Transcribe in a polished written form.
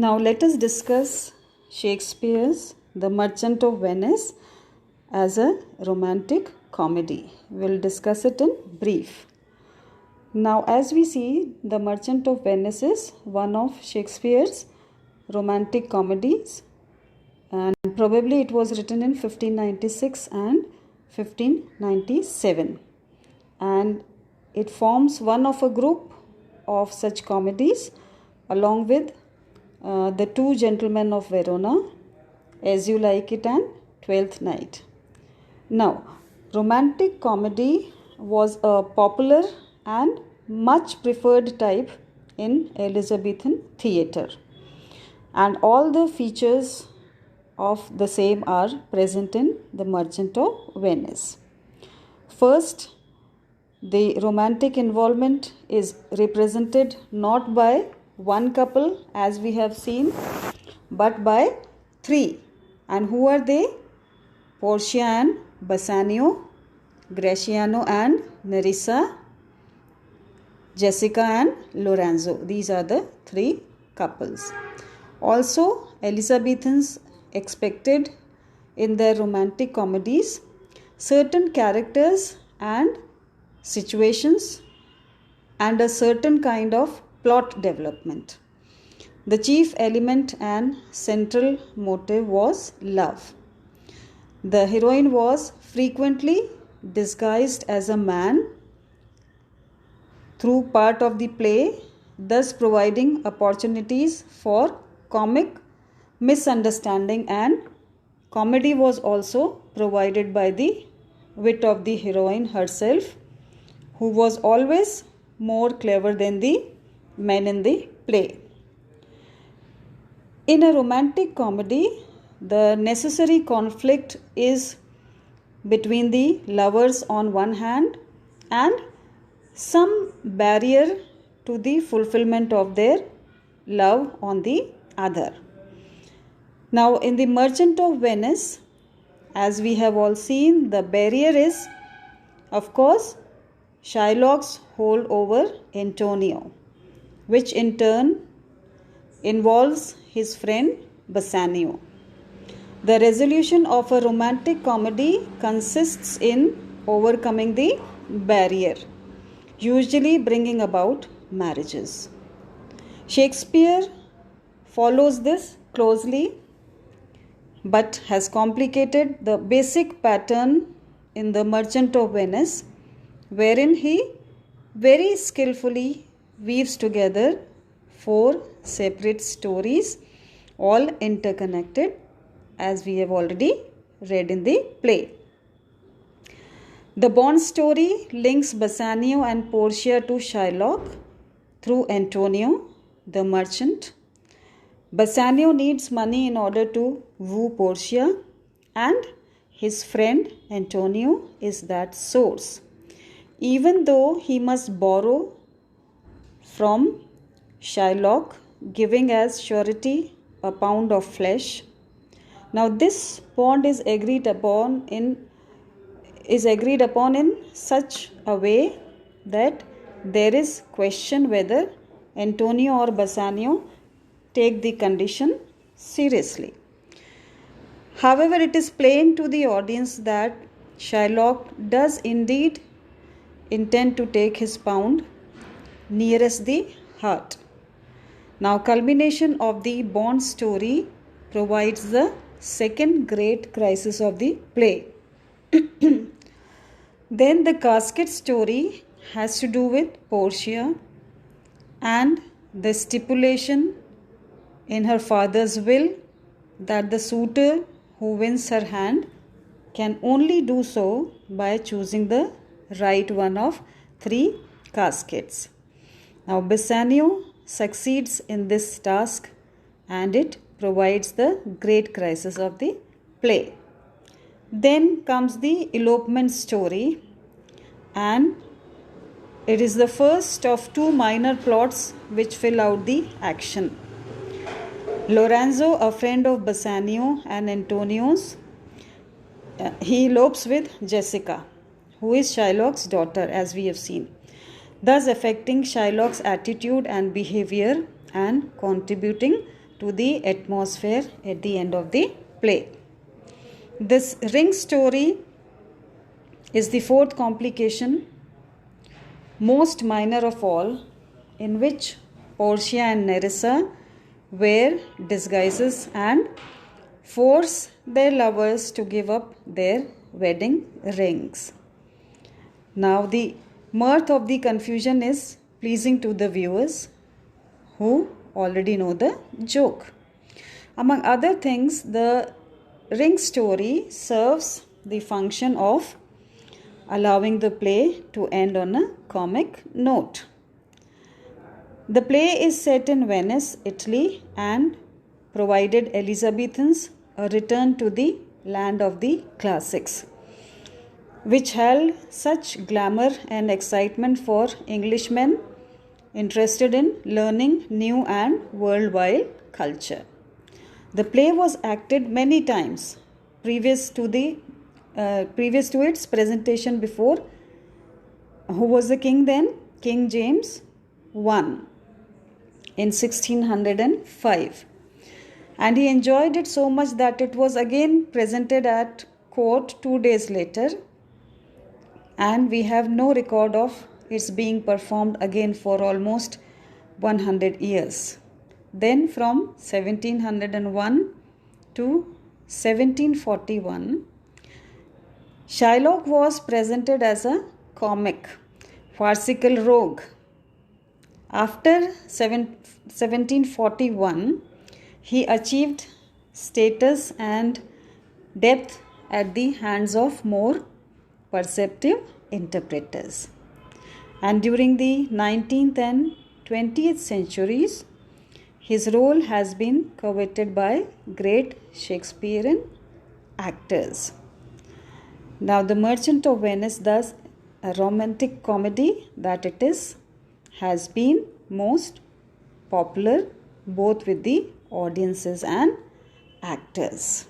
Now let us discuss Shakespeare's The Merchant of Venice as a romantic comedy. We'll discuss it in brief. Now, as we see, The Merchant of Venice is one of Shakespeare's romantic comedies, and probably it was written in 1596 and 1597, and it forms one of a group of such comedies along with The Two Gentlemen of Verona, As You Like It, and Twelfth Night. Now, romantic comedy was a popular and much preferred type in Elizabethan theatre, and all the features of the same are present in The Merchant of Venice. First, the romantic involvement is represented not by one couple as we have seen, but by three. And who are they? Portia and Bassanio, Gratiano and Nerissa, Jessica and Lorenzo. These are the three couples. Also, Elizabethans expected in their romantic comedies certain characters and situations and a certain kind of plot development. The chief element and central motive was love. The heroine was frequently disguised as a man through part of the play, thus providing opportunities for comic misunderstanding, and comedy was also provided by the wit of the heroine herself, who was always more clever than the men in the play. In a romantic comedy, the necessary conflict is between the lovers on one hand and some barrier to the fulfillment of their love on the other. Now, in The Merchant of Venice, as we have all seen, the barrier is, of course, Shylock's hold over Antonio, which in turn involves his friend Bassanio. The resolution of a romantic comedy consists in overcoming the barrier, usually bringing about marriages. Shakespeare follows this closely but has complicated the basic pattern in The Merchant of Venice, wherein he very skillfully weaves together four separate stories, all interconnected, as we have already read in the play. The Bond story links Bassanio and Portia to Shylock through Antonio, the merchant. Bassanio needs money in order to woo Portia, and his friend Antonio is that source, even though he must borrow from Shylock, giving as surety a pound of flesh. Now, this bond is agreed upon in such a way that there is question whether Antonio or Bassanio take the condition seriously. However, it is plain to the audience that Shylock does indeed intend to take his pound nearest the heart. Now, culmination of the Bond story provides the second great crisis of the play. Then the casket story has to do with Portia and the stipulation in her father's will that the suitor who wins her hand can only do so by choosing the right one of three caskets. Now, Bassanio succeeds in this task, and it provides the great crisis of the play. Then comes the elopement story, and it is the first of two minor plots which fill out the action. Lorenzo, a friend of Bassanio and Antonio's, he elopes with Jessica, who is Shylock's daughter, as we have seen, thus affecting Shylock's attitude and behavior and contributing to the atmosphere at the end of the play. This ring story is the fourth complication, most minor of all, in which Portia and Nerissa wear disguises and force their lovers to give up their wedding rings. Now, the mirth of the confusion is pleasing to the viewers who already know the joke. Among other things, the ring story serves the function of allowing the play to end on a comic note. The play is set in Venice, Italy, and provided Elizabethans a return to the land of the classics, which held such glamour and excitement for Englishmen interested in learning new and worldwide culture. The play was acted many times previous to its presentation before. Who was the king then? King James I in 1605. And he enjoyed it so much that it was again presented at court 2 days later, and we have no record of its being performed again for almost 100 years. Then from 1701 to 1741, Shylock was presented as a comic, farcical rogue. After 1741, he achieved status and depth at the hands of more perceptive interpreters. And during the 19th and 20th centuries, his role has been coveted by great Shakespearean actors. Now, The Merchant of Venice, thus a romantic comedy that it is, has been most popular both with the audiences and actors.